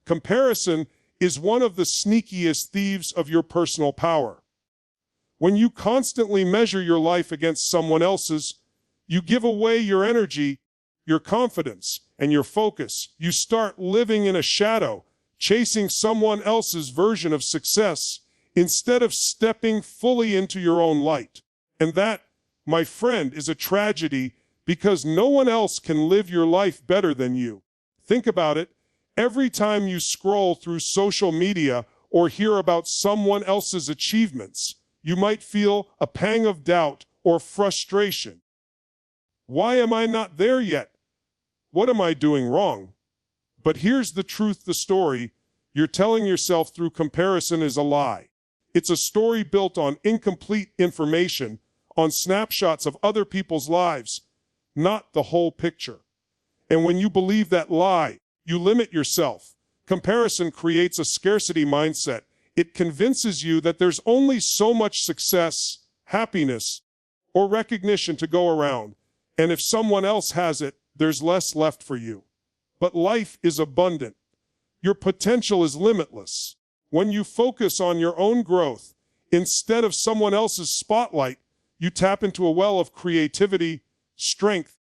Comparison is one of the sneakiest thieves of your personal power. When you constantly measure your life against someone else's, you give away your energy, your confidence, and your focus. You start living in a shadow, chasing someone else's version of success instead of stepping fully into your own light. And that, my friend, is a tragedy because no one else can live your life better than you. Think about it. Every time you scroll through social media or hear about someone else's achievements, you might feel a pang of doubt or frustration. Why am I not there yet? What am I doing wrong? But here's the truth, the story you're telling yourself through comparison is a lie. It's a story built on incomplete information, on snapshots of other people's lives, not the whole picture. And when you believe that lie, you limit yourself. Comparison creates a scarcity mindset. It convinces you that there's only so much success, happiness, or recognition to go around. And if someone else has it, there's less left for you. But life is abundant. Your potential is limitless. When you focus on your own growth instead of someone else's spotlight, you tap into a well of creativity, strength,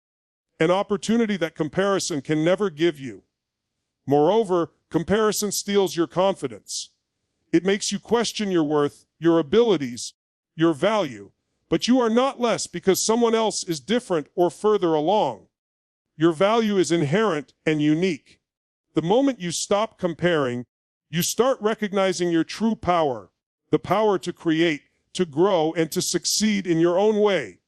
and opportunity that comparison can never give you. Moreover, comparison steals your confidence. It makes you question your worth, your abilities, your value. But you are not less because someone else is different or further along. Your value is inherent and unique. The moment you stop comparing, you start recognizing your true power, the power to create, to grow, and to succeed in your own way.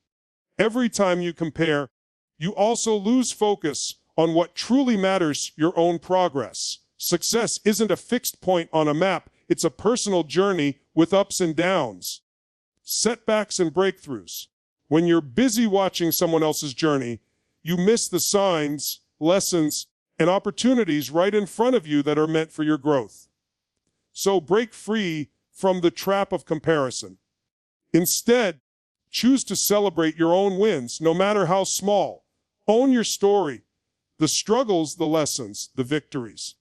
Every time you compare, you also lose focus on what truly matters, your own progress. Success isn't a fixed point on a map. It's a personal journey with ups and downs, setbacks and breakthroughs. When you're busy watching someone else's journey, you miss the signs, lessons, and opportunities right in front of you that are meant for your growth. So break free from the trap of comparison. Instead, choose to celebrate your own wins, no matter how small. Own your story, the struggles, the lessons, the victories.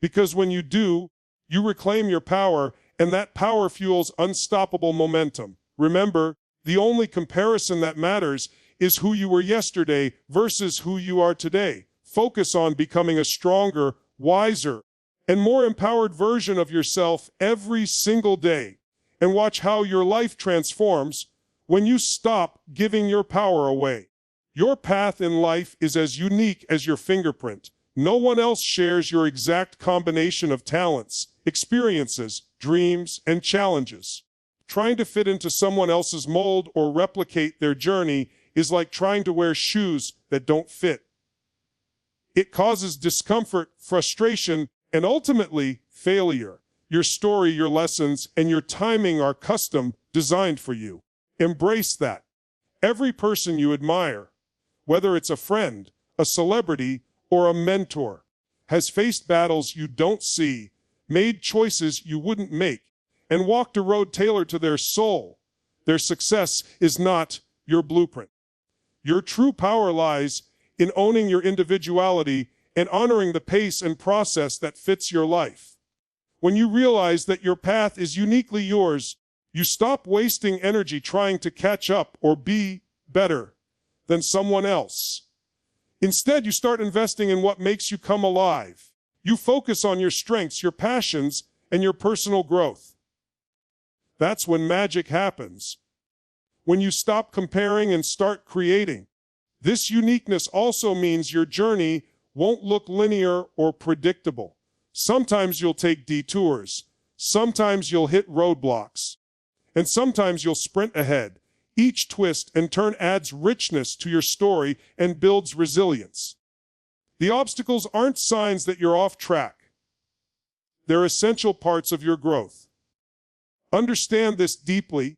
Because when you do, you reclaim your power, and that power fuels unstoppable momentum. Remember, the only comparison that matters is who you were yesterday versus who you are today. Focus on becoming a stronger, wiser, and more empowered version of yourself every single day. And watch how your life transforms when you stop giving your power away. Your path in life is as unique as your fingerprint. No one else shares your exact combination of talents, experiences, dreams, and challenges. Trying to fit into someone else's mold or replicate their journey is like trying to wear shoes that don't fit. It causes discomfort, frustration, and ultimately failure. Your story, your lessons, and your timing are custom designed for you. Embrace that. Every person you admire, whether it's a friend, a celebrity, or a mentor, has faced battles you don't see, made choices you wouldn't make, and walked a road tailored to their soul. Their success is not your blueprint. Your true power lies in owning your individuality and honoring the pace and process that fits your life. When you realize that your path is uniquely yours, you stop wasting energy trying to catch up or be better than someone else. Instead, you start investing in what makes you come alive. You focus on your strengths, your passions, and your personal growth. That's when magic happens. When you stop comparing and start creating. This uniqueness also means your journey won't look linear or predictable. Sometimes you'll take detours. Sometimes you'll hit roadblocks. And sometimes you'll sprint ahead. Each twist and turn adds richness to your story and builds resilience. The obstacles aren't signs that you're off track. They're essential parts of your growth. Understand this deeply.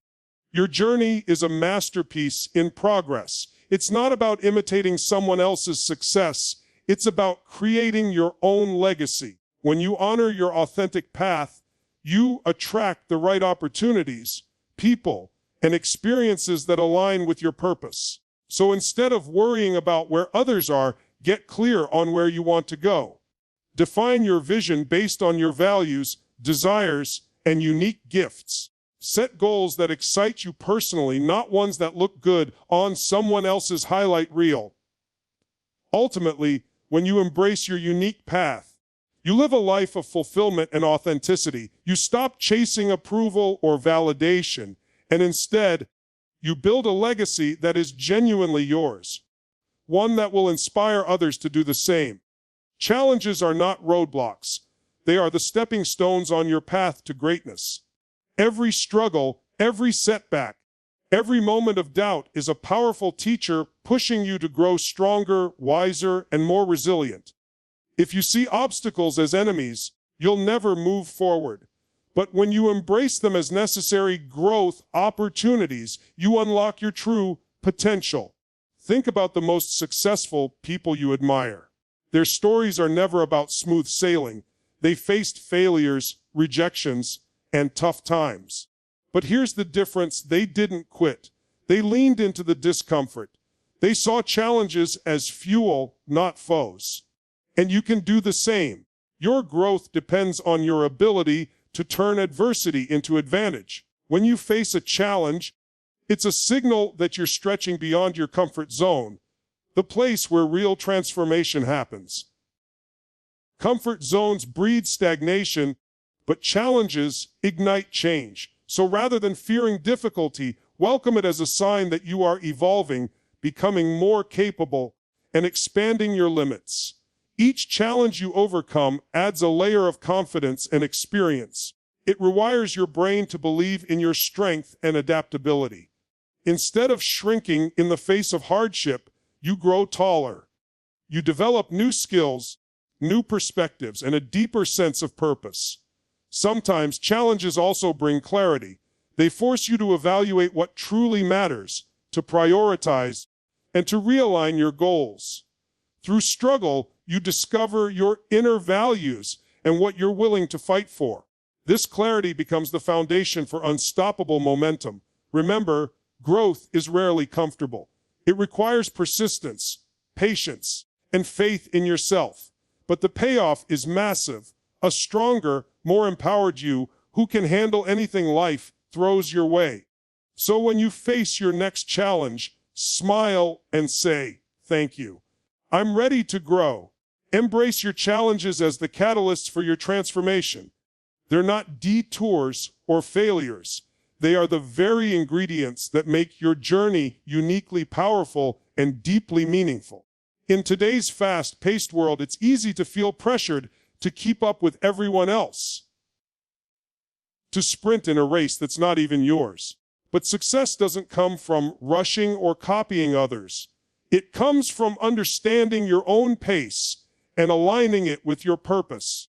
Your journey is a masterpiece in progress. It's not about imitating someone else's success. It's about creating your own legacy. When you honor your authentic path, you attract the right opportunities, people, and experiences that align with your purpose. So instead of worrying about where others are, get clear on where you want to go. Define your vision based on your values, desires, and unique gifts. Set goals that excite you personally, not ones that look good on someone else's highlight reel. Ultimately, when you embrace your unique path, you live a life of fulfillment and authenticity. You stop chasing approval or validation, and instead, you build a legacy that is genuinely yours, one that will inspire others to do the same. Challenges are not roadblocks. They are the stepping stones on your path to greatness. Every struggle, every setback, every moment of doubt is a powerful teacher pushing you to grow stronger, wiser, and more resilient. If you see obstacles as enemies, you'll never move forward. But when you embrace them as necessary growth opportunities, you unlock your true potential. Think about the most successful people you admire. Their stories are never about smooth sailing. They faced failures, rejections, and tough times. But here's the difference: they didn't quit. They leaned into the discomfort. They saw challenges as fuel, not foes. And you can do the same. Your growth depends on your ability to turn adversity into advantage. When you face a challenge, it's a signal that you're stretching beyond your comfort zone, the place where real transformation happens. Comfort zones breed stagnation, but challenges ignite change. So rather than fearing difficulty, welcome it as a sign that you are evolving, becoming more capable, and expanding your limits. Each challenge you overcome adds a layer of confidence and experience. It rewires your brain to believe in your strength and adaptability. Instead of shrinking in the face of hardship, you grow taller. You develop new skills, new perspectives, and a deeper sense of purpose. Sometimes challenges also bring clarity. They force you to evaluate what truly matters, to prioritize, and to realign your goals. Through struggle, you discover your inner values and what you're willing to fight for. This clarity becomes the foundation for unstoppable momentum. Remember, growth is rarely comfortable. It requires persistence, patience, and faith in yourself. But the payoff is massive. A stronger, more empowered you who can handle anything life throws your way. So when you face your next challenge, smile and say, "Thank you. I'm ready to grow." Embrace your challenges as the catalysts for your transformation. They're not detours or failures. They are the very ingredients that make your journey uniquely powerful and deeply meaningful. In today's fast-paced world, it's easy to feel pressured to keep up with everyone else, to sprint in a race that's not even yours. But success doesn't come from rushing or copying others. It comes from understanding your own pace and aligning it with your purpose.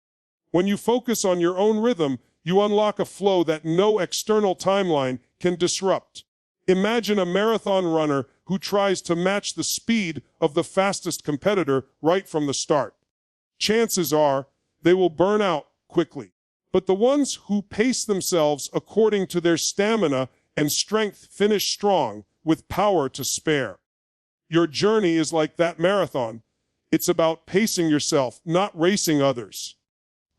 When you focus on your own rhythm, you unlock a flow that no external timeline can disrupt. Imagine a marathon runner who tries to match the speed of the fastest competitor right from the start. Chances are they will burn out quickly. But the ones who pace themselves according to their stamina and strength finish strong with power to spare. Your journey is like that marathon. It's about pacing yourself, not racing others.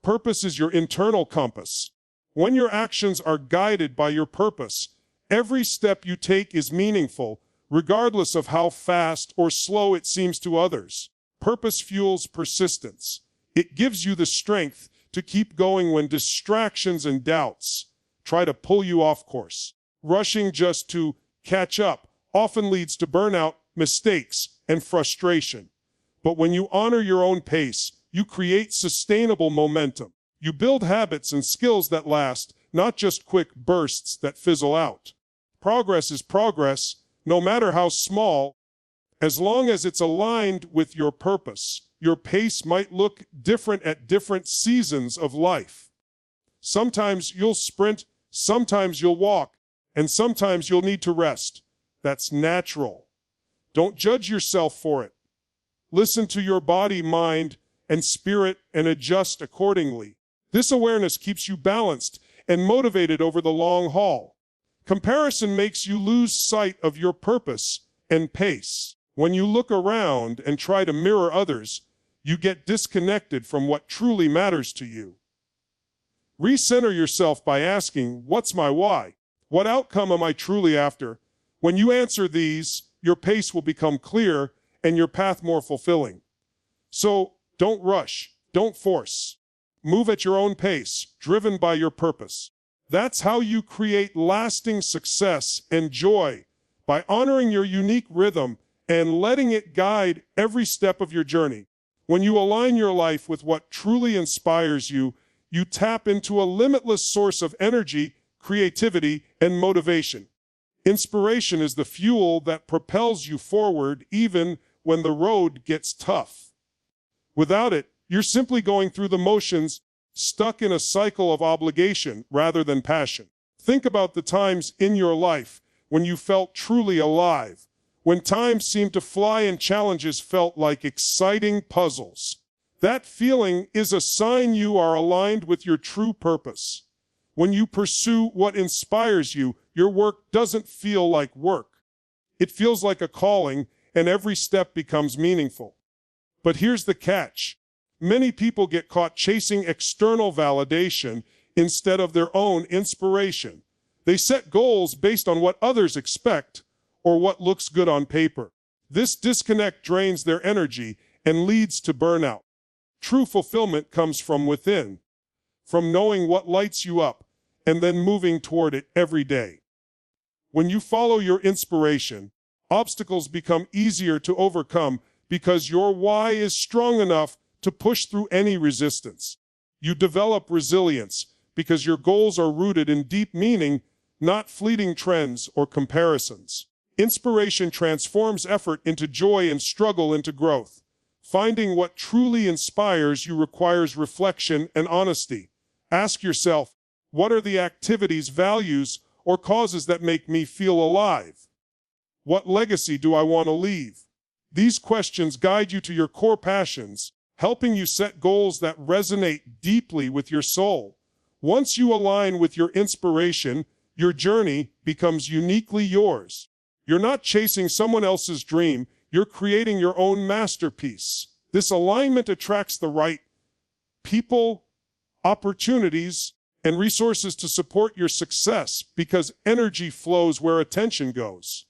Purpose is your internal compass. When your actions are guided by your purpose, every step you take is meaningful, regardless of how fast or slow it seems to others. Purpose fuels persistence. It gives you the strength to keep going when distractions and doubts try to pull you off course. Rushing just to catch up often leads to burnout, mistakes, and frustration. But when you honor your own pace, you create sustainable momentum. You build habits and skills that last, not just quick bursts that fizzle out. Progress is progress, no matter how small, as long as it's aligned with your purpose. Your pace might look different at different seasons of life. Sometimes you'll sprint, sometimes you'll walk, and sometimes you'll need to rest. That's natural. Don't judge yourself for it. Listen to your body, mind, and spirit and adjust accordingly. This awareness keeps you balanced and motivated over the long haul. Comparison makes you lose sight of your purpose and pace. When you look around and try to mirror others, you get disconnected from what truly matters to you. Recenter yourself by asking, what's my why? What outcome am I truly after? When you answer these, your pace will become clear and your path more fulfilling. So don't rush, don't force. Move at your own pace, driven by your purpose. That's how you create lasting success and joy, by honoring your unique rhythm and letting it guide every step of your journey. When you align your life with what truly inspires you, you tap into a limitless source of energy, creativity, and motivation. Inspiration is the fuel that propels you forward even when the road gets tough. Without it, you're simply going through the motions, stuck in a cycle of obligation rather than passion. Think about the times in your life when you felt truly alive, when time seemed to fly and challenges felt like exciting puzzles. That feeling is a sign you are aligned with your true purpose. When you pursue what inspires you, your work doesn't feel like work. It feels like a calling, and every step becomes meaningful. But here's the catch. Many people get caught chasing external validation instead of their own inspiration. They set goals based on what others expect or what looks good on paper. This disconnect drains their energy and leads to burnout. True fulfillment comes from within, from knowing what lights you up and then moving toward it every day. When you follow your inspiration, obstacles become easier to overcome because your why is strong enough to push through any resistance. You develop resilience because your goals are rooted in deep meaning, not fleeting trends or comparisons. Inspiration transforms effort into joy and struggle into growth. Finding what truly inspires you requires reflection and honesty. Ask yourself, what are the activities, values, or causes that make me feel alive? What legacy do I want to leave? These questions guide you to your core passions, helping you set goals that resonate deeply with your soul. Once you align with your inspiration, your journey becomes uniquely yours. You're not chasing someone else's dream, you're creating your own masterpiece. This alignment attracts the right people, opportunities, and resources to support your success because energy flows where attention goes.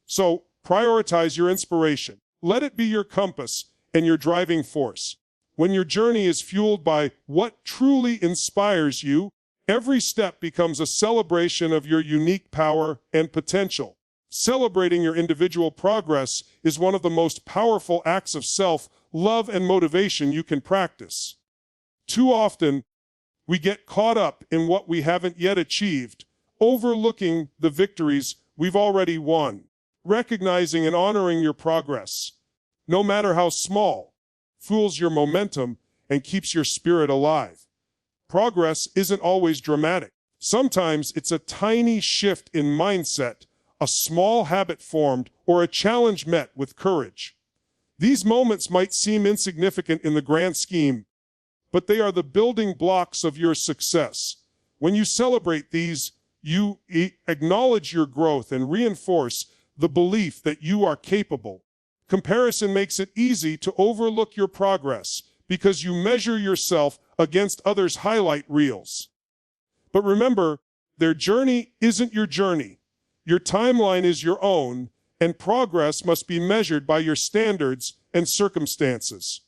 So prioritize your inspiration. Let it be your compass and your driving force. When your journey is fueled by what truly inspires you, every step becomes a celebration of your unique power and potential. Celebrating your individual progress is one of the most powerful acts of self-love and motivation you can practice. Too often, we get caught up in what we haven't yet achieved, overlooking the victories we've already won. Recognizing and honoring your progress, no matter how small, fuels your momentum and keeps your spirit alive. Progress isn't always dramatic. Sometimes it's a tiny shift in mindset, a small habit formed, or a challenge met with courage. These moments might seem insignificant in the grand scheme, but they are the building blocks of your success. When you celebrate these, you acknowledge your growth and reinforce the belief that you are capable. Comparison makes it easy to overlook your progress because you measure yourself against others' highlight reels. But remember, their journey isn't your journey. Your timeline is your own, and progress must be measured by your standards and circumstances.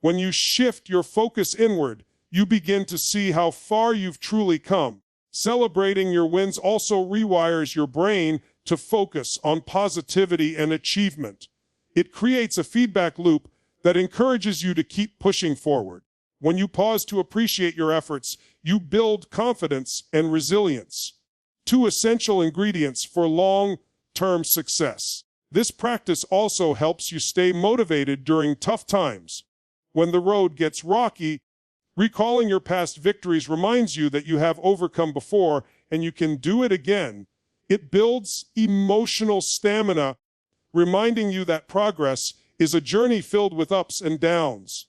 When you shift your focus inward, you begin to see how far you've truly come. Celebrating your wins also rewires your brain to focus on positivity and achievement. It creates a feedback loop that encourages you to keep pushing forward. When you pause to appreciate your efforts, you build confidence and resilience, two essential ingredients for long-term success. This practice also helps you stay motivated during tough times. When the road gets rocky, recalling your past victories reminds you that you have overcome before and you can do it again. It builds emotional stamina, reminding you that progress is a journey filled with ups and downs,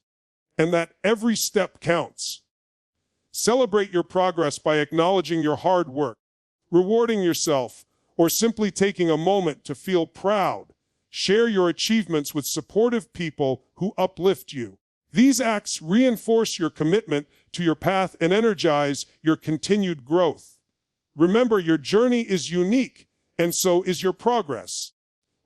and that every step counts. Celebrate your progress by acknowledging your hard work, rewarding yourself, or simply taking a moment to feel proud. Share your achievements with supportive people who uplift you. These acts reinforce your commitment to your path and energize your continued growth. Remember, your journey is unique, and so is your progress.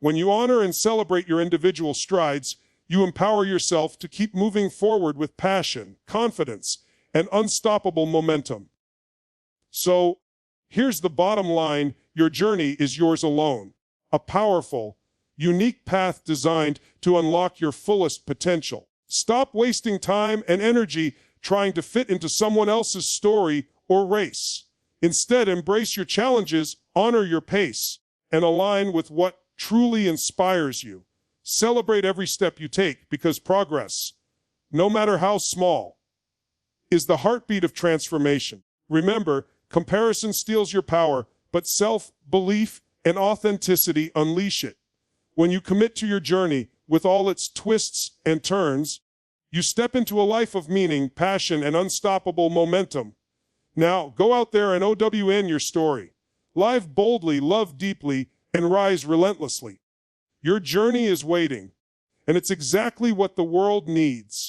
When you honor and celebrate your individual strides, you empower yourself to keep moving forward with passion, confidence, and unstoppable momentum. So, here's the bottom line: your journey is yours alone. A powerful, unique path designed to unlock your fullest potential. Stop wasting time and energy trying to fit into someone else's story or race. Instead, embrace your challenges, honor your pace, and align with what truly inspires you. Celebrate every step you take, because progress, no matter how small, is the heartbeat of transformation. Remember, comparison steals your power, but self-belief and authenticity unleash it. When you commit to your journey, with all its twists and turns, you step into a life of meaning, passion, and unstoppable momentum. Now, go out there and OWN your story. Live boldly, love deeply, and rise relentlessly. Your journey is waiting, and it's exactly what the world needs.